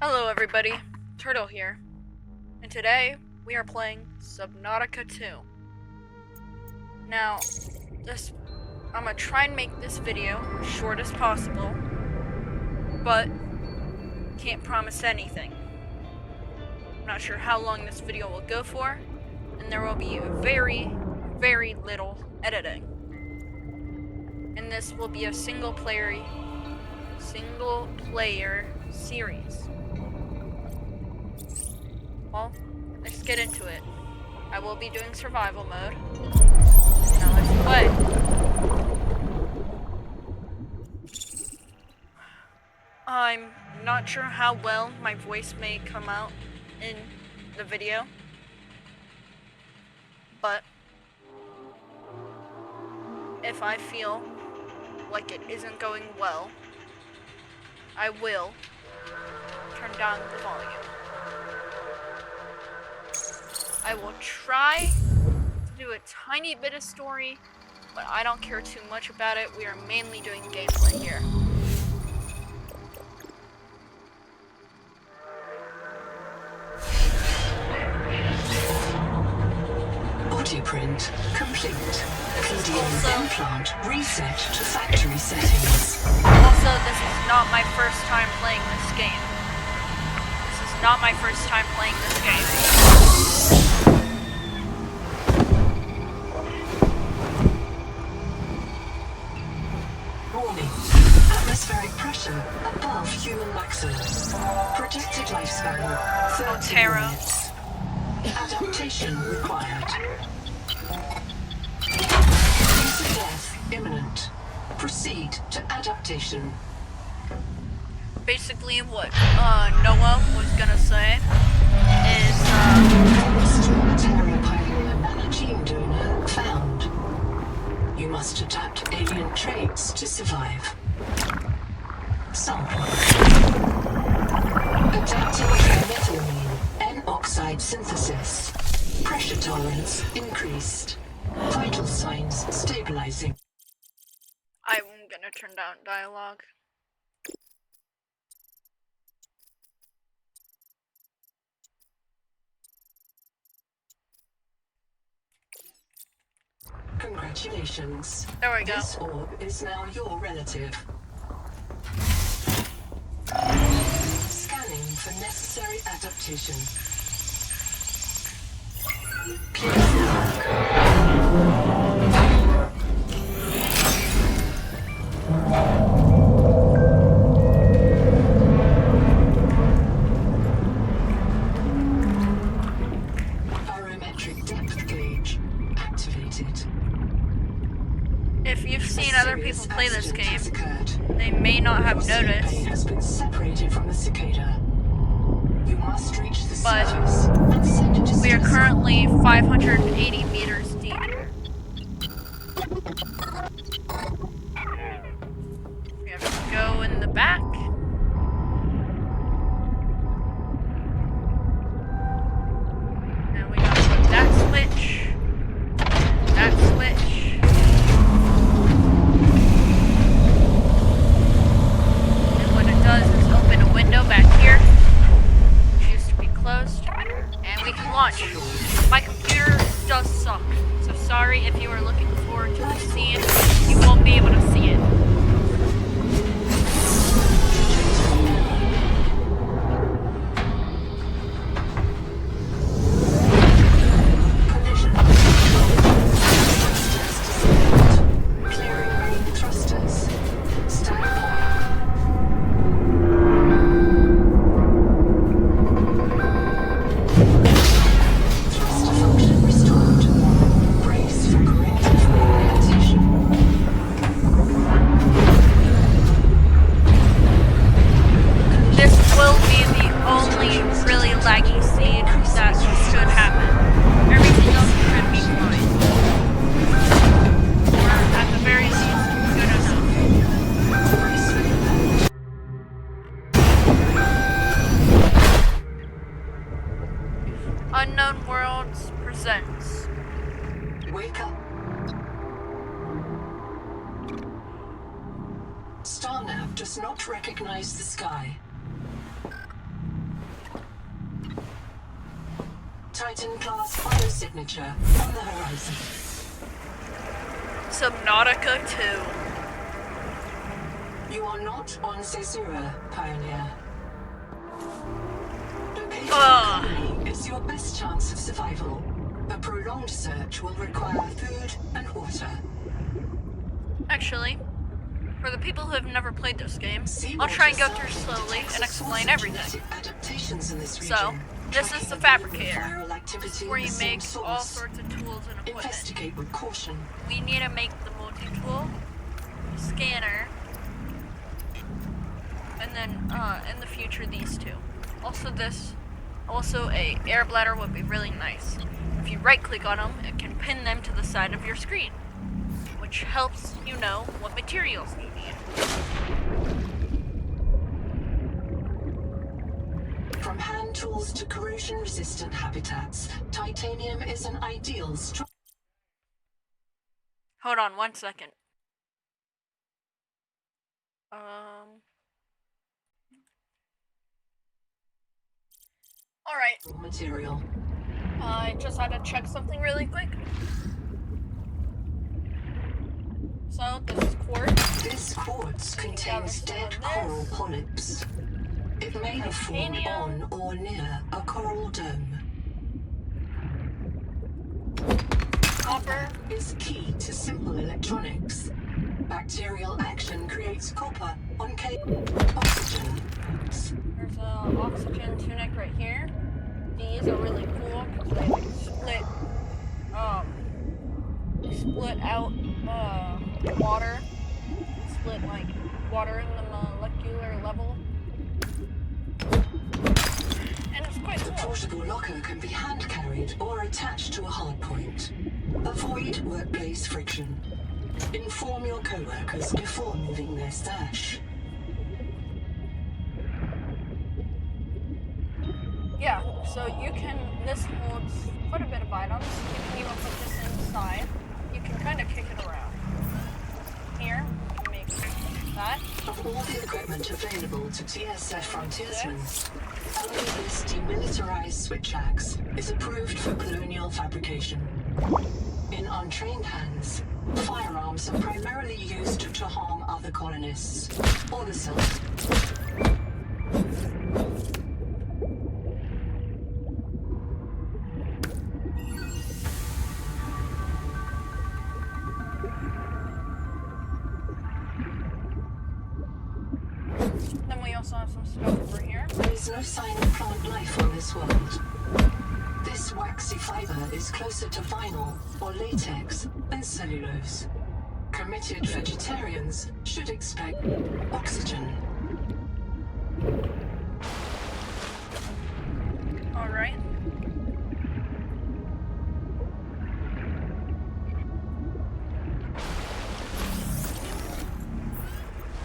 Hello everybody, Turtle here, and today we are playing Subnautica 2. Now, I'm gonna try and make this video as short as possible, but can't promise anything. I'm not sure how long this video will go for, and there will be very, very little editing. And this will be a single player series. Well, let's get into it. I will be doing survival mode. Now let's play. I'm not sure how well my voice may come out in the video, but if I feel like it isn't going well, I will turn down the volume. I will try to do a tiny bit of story, but I don't care too much about it. We are mainly doing gameplay here. Body print complete. PDA implant reset to factory settings. Also, this is not my first time playing this game. This is not my first time playing this game. Warning. Atmospheric pressure above human maximum. Projected lifespan 30 minutes. Adaptation required. Use of death imminent. Proceed to adaptation. Basically, what Noah was gonna say is, Terra pioneer nanogene donor found. You must adapt alien traits to survive. Sample. Adapting to methylamine N-oxide synthesis. Pressure tolerance increased. Vital signs stabilizing. I'm gonna turn down dialogue. Congratulations. There we go. This orb is now your relative. Scanning for necessary adaptation. Barometric depth gauge activated. If you've seen other people play this game, they may not have noticed, has been separated from the cicada. You must reach the but surface and send it to we are stress. currently 580 meters deep. We have to go in the back. And we gotta put that switch, that switch. And what it does is open a window back here, which used to be closed, and we can launch. My computer does suck, so sorry if you are looking forward to the scene, you won't be able to see it. Collision. Clearing main thrusters. Stand by. Thruster function restored. Brace for corrective orientation. This will be the only really laggy scene that should happen. Everything else should be fine. Or at the very least, good enough. Brace for impact. Unknown Worlds presents. Wake up. StarNav does not recognize the sky. Titan-class biosignature on the horizon. Subnautica 2. You are not on Caesura, Pioneer. Locating the colony is your best chance of survival. A prolonged search will require food and water. Actually, for the people who have never played this game, I'll try and go through slowly and explain everything. So, this is the fabricator. This is where you make all sorts of tools and equipment. Investigate with caution. We need to make the multi-tool, the scanner, and then in the future these two. Also a air bladder would be really nice. If you right click on them, it can pin them to the side of your screen, which helps you know what materials you need. From hand tools to corrosion-resistant habitats, titanium is an ideal Hold on 1 second. Alright. material. I just had to check something really quick. So, this is quartz. This quartz contains dead coral polyps. It may have formed on or near a coral dome. Copper is key to simple electronics. Bacterial action creates copper on oxygen. There's an oxygen tunic right here. These are really cool because they like split out water. Split like water in the molecular level. And it's quite cool. The portable locker can be hand carried or attached to a hard point. Avoid workplace friction. Inform your co-workers before moving their stash. Yeah, so this holds quite a bit of items. You can even put this inside. You can kind of kick it around. Here, you can make that. Of all the equipment available to TSF frontiersmen, only this demilitarized switch axe is approved for colonial fabrication. In untrained hands, firearms are primarily used to harm other colonists or the self. Then we also have some stuff over here. There is no sign of plant life on this world. This waxy fiber is closer to vinyl or latex than cellulose. Committed vegetarians should expect oxygen. Alright.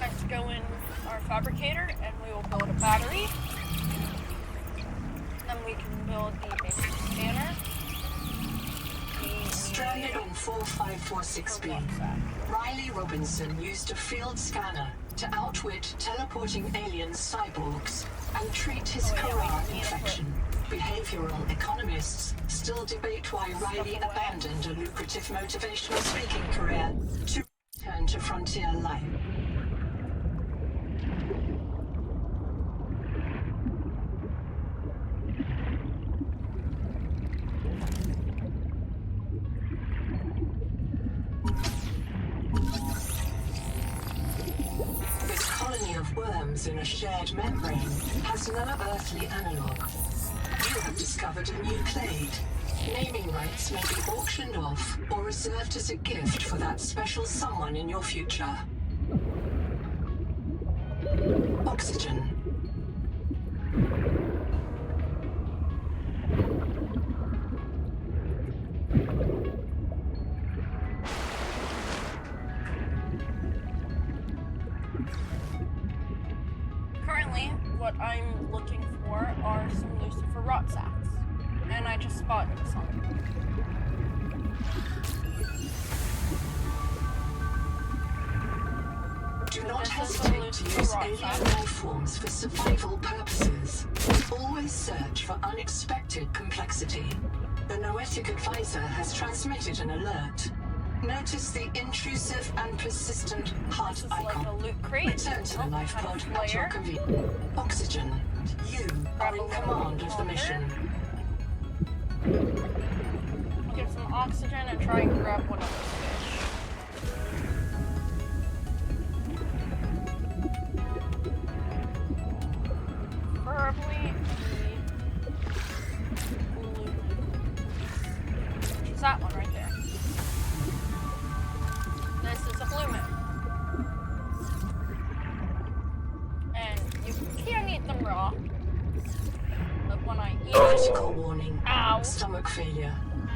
Let's go in our fabricator and we will build a battery. Then we can build the basic scanner. Stranded on 4546B, Riley Robinson used a field scanner to outwit teleporting alien cyborgs and treat his corona infection. Behavioral economists still debate why Riley abandoned a lucrative motivational speaking career to return to frontier life. Worms in a shared membrane has no earthly analogue. You have discovered a new clade. Naming rights may be auctioned off or reserved as a gift for that special someone in your future. Oxygen. What I'm looking for are some Lucifer rot sacks, and I just spotted some. Do not hesitate to use alien life forms for survival purposes. Always search for unexpected complexity. The Noetic advisor has transmitted an alert. Notice the intrusive and persistent heart This is icon. like a loot crate. Return to the life Had a pod at your flare. convenience. Oxygen, you are in command of the mission. Get some oxygen and try and grab one of those fish. Preferably which is that one right there. This is a blue moon. And you can eat them raw. But when I eat Critical warning. ow. Stomach failure.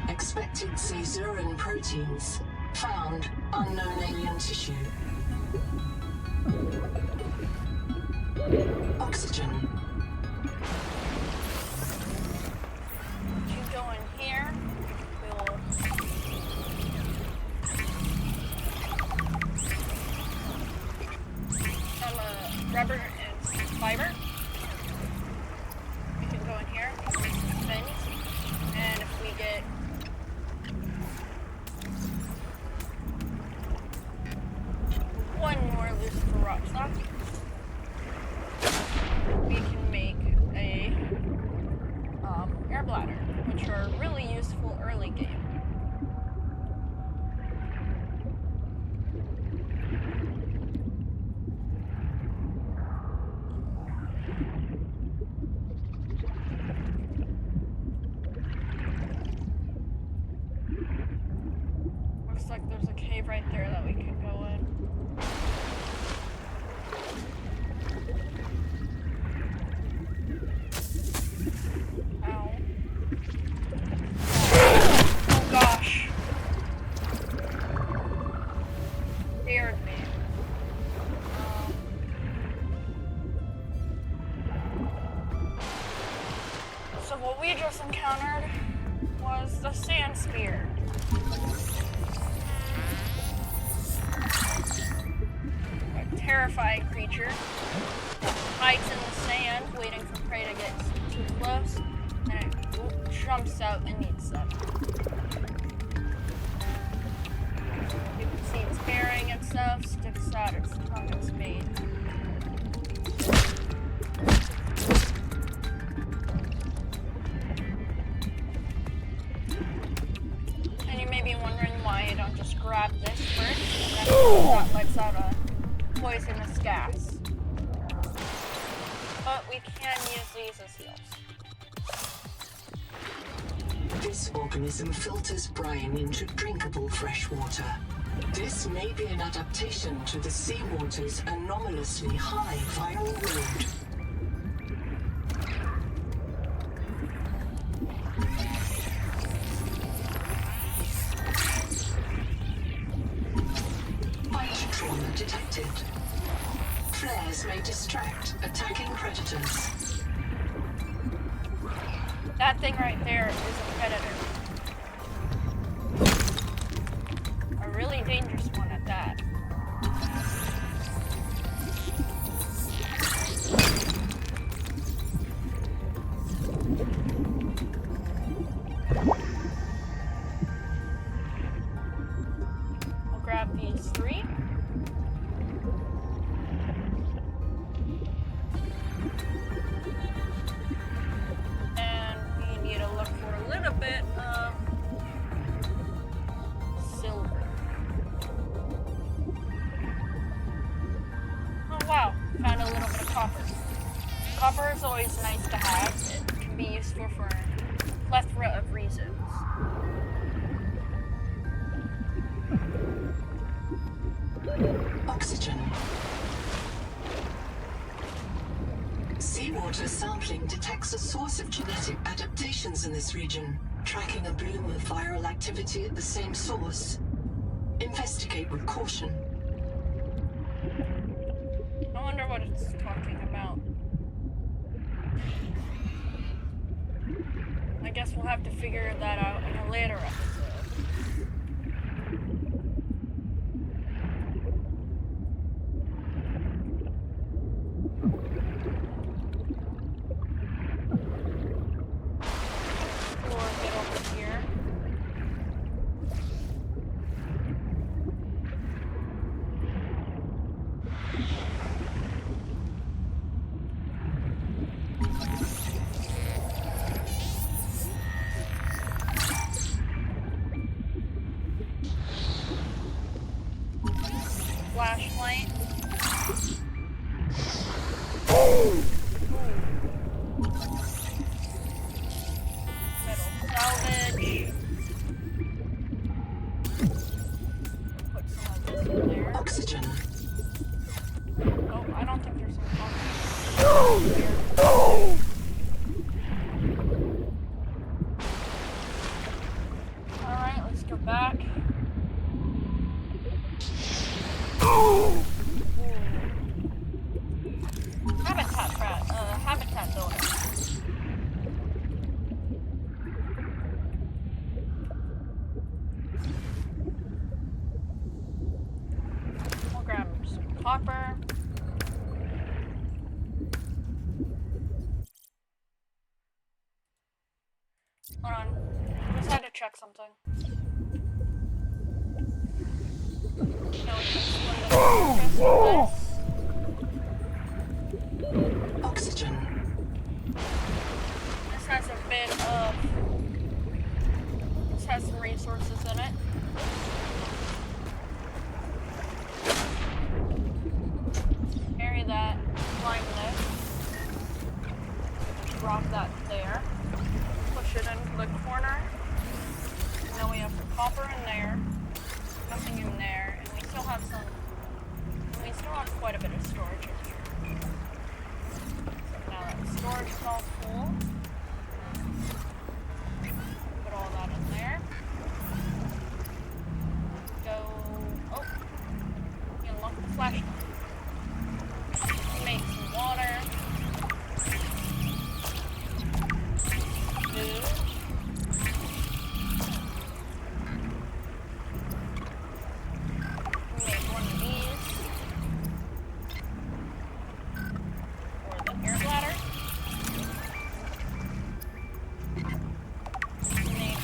Expected caesarean proteins. Found unknown alien tissue. Oxygen. You go in here. We'll some rubber and some fiber. We can go in here, make some fins, and if we get one more loose for rock stock, we can make a air bladder, which are really useful early game. Looks like there's a cave right there that we could go in. Ow. Oh gosh. Scared me. So what we just encountered was the sand spear. A terrifying creature that hides in the sand, waiting for prey to get too close, and it jumps out and eats them. You can see it's burying itself, sticks out its tongue and spade. And you may be wondering why I don't just grab this first, and then that lets out a poisonous gas. But we can use these as heals. This organism filters brine into drinkable fresh water. This may be an adaptation to the seawater's anomalously high viral load. Bite trauma detected. Flares may distract attacking predators. That thing right there is a predator. A really dangerous one at that. We'll grab these three. And we need to look for a little bit of silver. Oh wow, found a little bit of copper. Copper is always nice to have. It can be useful for a plethora of reasons. Oxygen. Seawater sampling detects a source of genetic adaptations in this region, tracking a bloom of viral activity at the same source. Investigate with caution. I wonder what it's talking about. I guess we'll have to figure that out in a later episode. Metal salvage. Put some of this in there. Oxygen. Oh, I don't think there's some oxygen here. Alright, let's go back. Habitat builder. We'll grab some copper. Hold on. I just had to check something. No, Oxygen. This has a bit of... This has some resources in it. Carry that, climb this. Drop that there. Push it into the corner. And then we have the copper in there. Nothing in there. And we still have some... We still have quite a bit of storage in here. So now that the storage is all full, put all that in there. Go... Oh! You unlock the flashlight. Make some water. Food. Make one of these for the air bladder. Make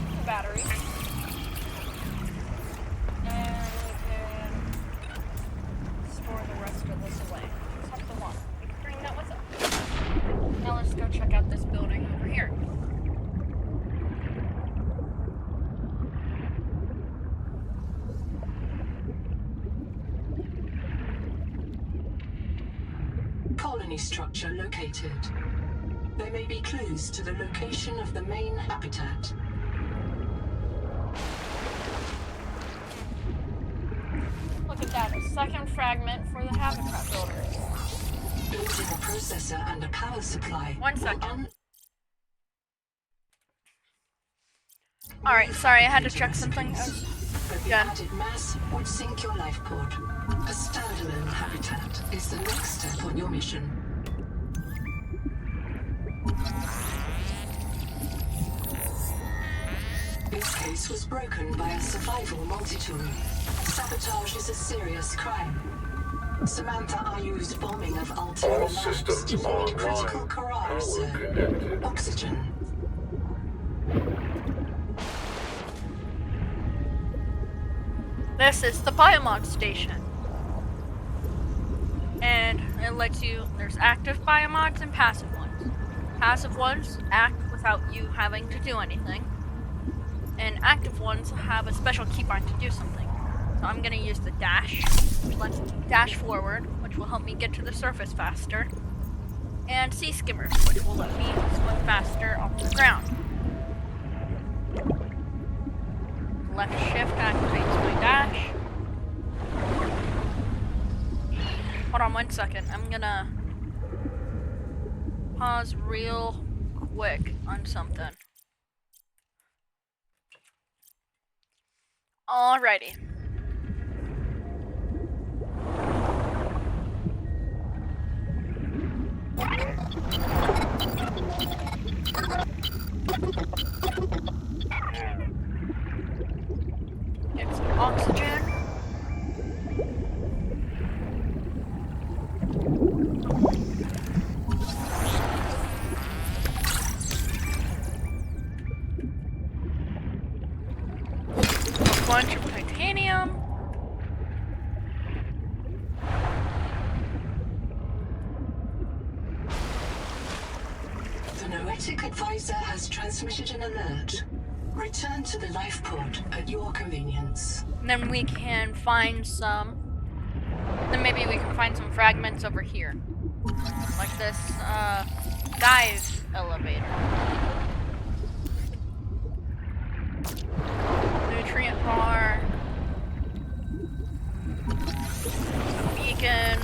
a battery. And we can store the rest of this away. Except the water. We can bring that with us. Now let's go check out this building over here. Colony structure located. There may be clues to the location of the main habitat. Look at that, a second fragment for the habitat builder. Building a processor and a power supply. 1 second. Alright, sorry, I had to check something. But the Done. added mass would sink your life pod. A standalone habitat is the next step on your mission. This case was broken by a survival multi-tool. Sabotage is a serious crime. Samantha Ayu's bombing of Altera All Labs systems deployed critical online. Quran Power reserve. connected. Oxygen. This is the biomod station. And it lets you, there's active biomods and passive ones. Passive ones act without you having to do anything. And active ones have a special keybind to do something. So I'm gonna use the dash, which lets me dash forward, which will help me get to the surface faster. And sea skimmers, which will let me swim faster off the ground. Left shift activates my dash. Hold on 1 second. I'm gonna pause real quick on something. Alrighty. Get some oxygen. A bunch of titanium. The Noetic advisor has transmitted an alert. Return to the life pod at your convenience. And then we can find some. Then maybe we can find some fragments over here. Like this, dive elevator. Nutrient bar. A beacon.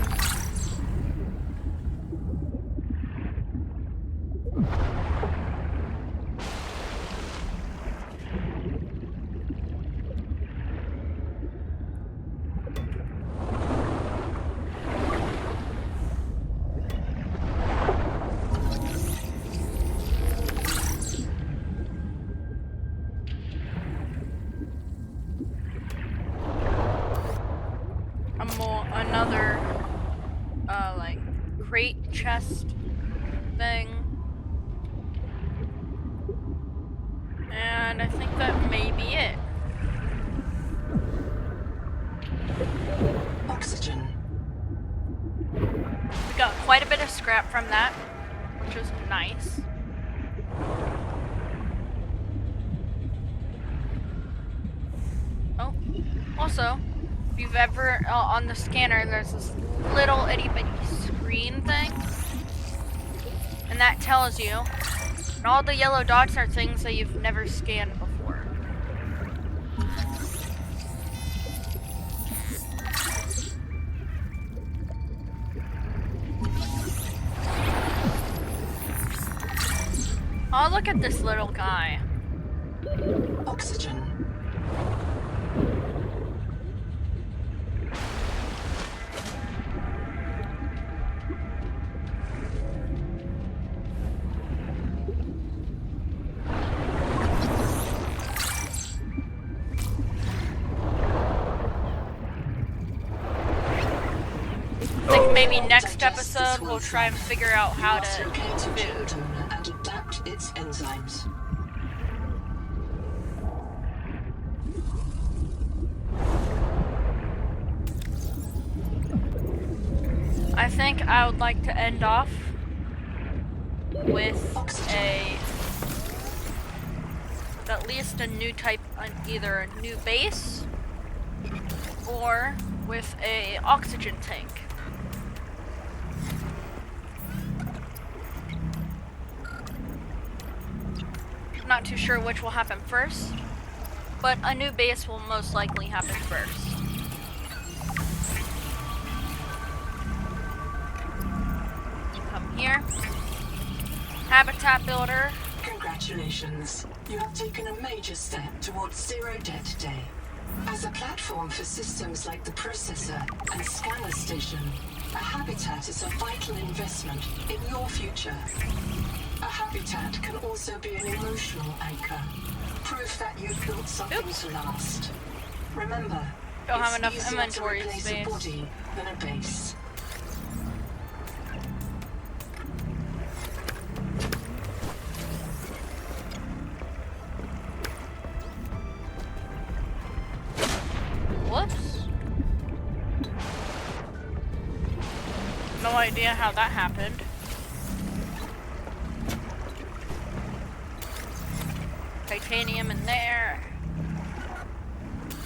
Another like crate chest thing, and I think that may be it. Oxygen. We got quite a bit of scrap from that, which is nice. Oh, also, if you've ever, on the scanner, there's this little itty bitty screen thing. And that tells you, and all the yellow dots are things that you've never scanned before. Oh, look at this little guy. Oxygen. I think maybe next episode we'll try and figure out how to eat food. And adapt its enzymes. I think I would like to end off with at least a new type, either a new base or with a oxygen tank. Not too sure which will happen first, but a new base will most likely happen first. Come here. Habitat builder. Congratulations. You have taken a major step towards zero debt day. As a platform for systems like the processor and scanner station, a habitat is a vital investment in your future. A habitat can also be an emotional anchor. Proof that you've built something to last. Remember, Don't have it's enough easier inventory to replace space. a body than a base. Whoops. No idea how that happened. Titanium in there.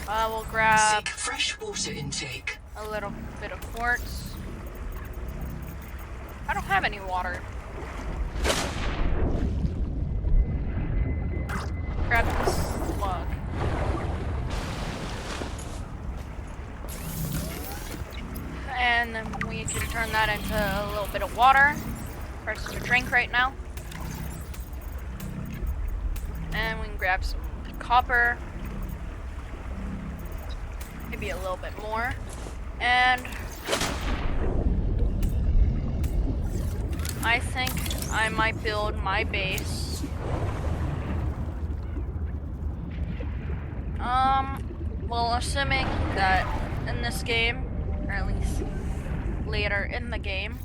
We'll grab Seek fresh water intake. a little bit of quartz. I don't have any water. Grab this slug. And then we can turn that into a little bit of water. Press to drink right now. And we can grab some copper. Maybe a little bit more. And I think I might build my base. Well, assuming that in this game, or at least later in the game,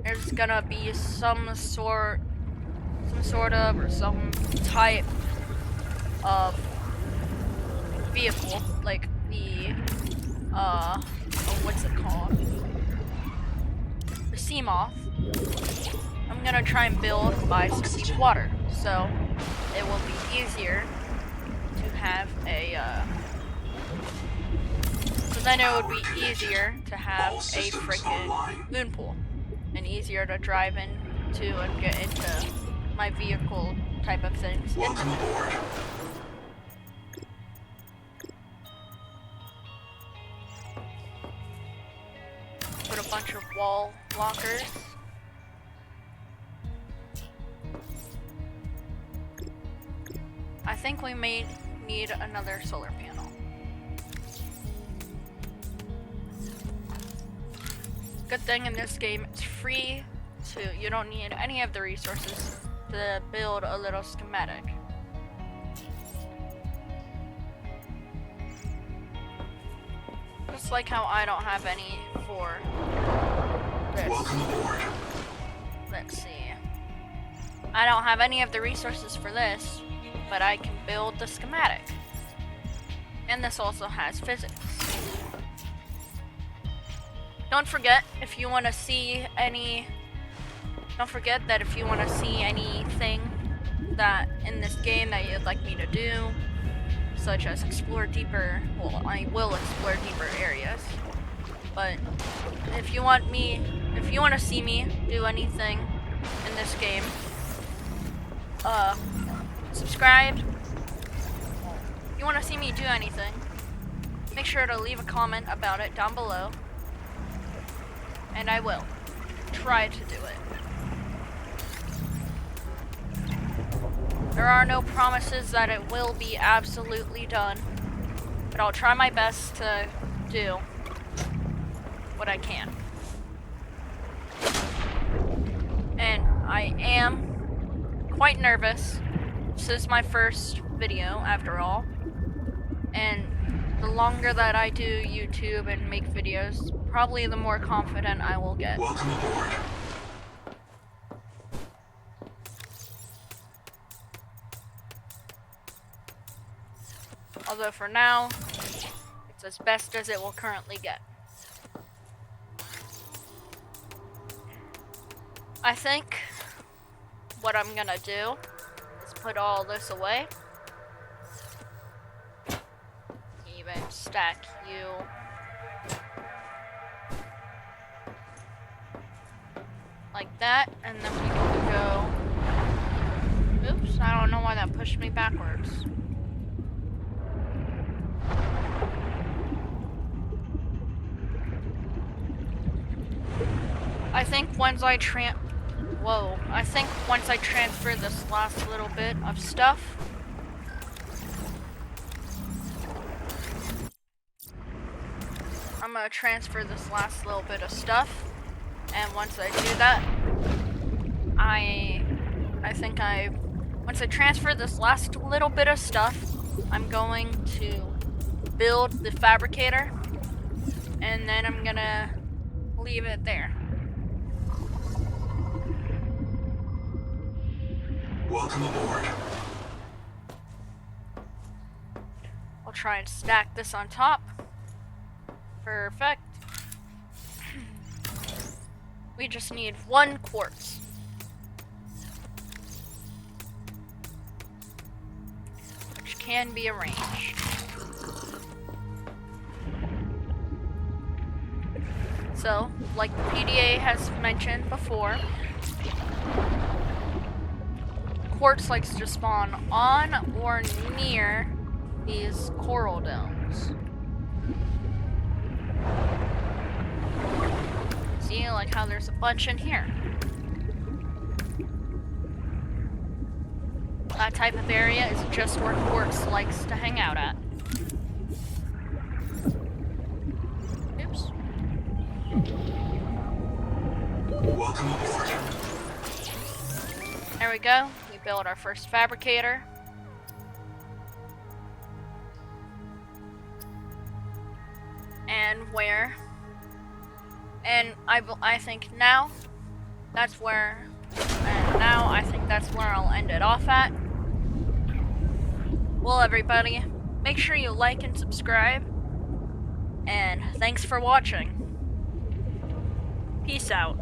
there's gonna be some type of vehicle, like the what's it called? The sea moth. I'm gonna try and build by some deep water, so it will be easier to have a so then it would be easier to have a freaking moon pool. and easier to drive in to and get into my vehicle type of things. Welcome aboard. Put a bunch of wall blockers. I think we may need another solar panel. Good thing in this game, it's free, so you don't need any of the resources to build a little schematic. Just like how I don't have any for this. Welcome aboard. Let's see. I don't have any of the resources for this, but I can build the schematic. And this also has physics. Don't forget if you want to see any. Don't forget that if you want to see anything that in this game that you'd like me to do, such as explore deeper. Well, I will explore deeper areas. But if you want to see me do anything in this game, subscribe. If you want to see me do anything, make sure to leave a comment about it down below, and I will try to do it. There are no promises that it will be absolutely done, but I'll try my best to do what I can. And I am quite nervous. This is my first video, after all. And the longer that I do YouTube and make videos, probably the more confident I will get. Welcome aboard. Although for now, it's as best as it will currently get. I think what I'm gonna do is put all this away. Even stack you. Like that, and then we can go. Oops, I don't know why that pushed me backwards. I think once I transfer this last little bit of stuff, I'm gonna transfer this last little bit of stuff, and once I do that, once I transfer this last little bit of stuff, I'm going to build the fabricator, and then I'm gonna leave it there. Welcome aboard. I'll try and stack this on top. Perfect. We just need 1 quartz. Which can be arranged. So, like the PDA has mentioned before, quartz likes to spawn on or near these coral domes. See, like how there's a bunch in here. That type of area is just where quartz likes to hang out at. Oops. Welcome aboard. There we go. We built our first fabricator. I think now that's where I'll end it off at. Well, everybody, make sure you like and subscribe, and thanks for watching. Peace out.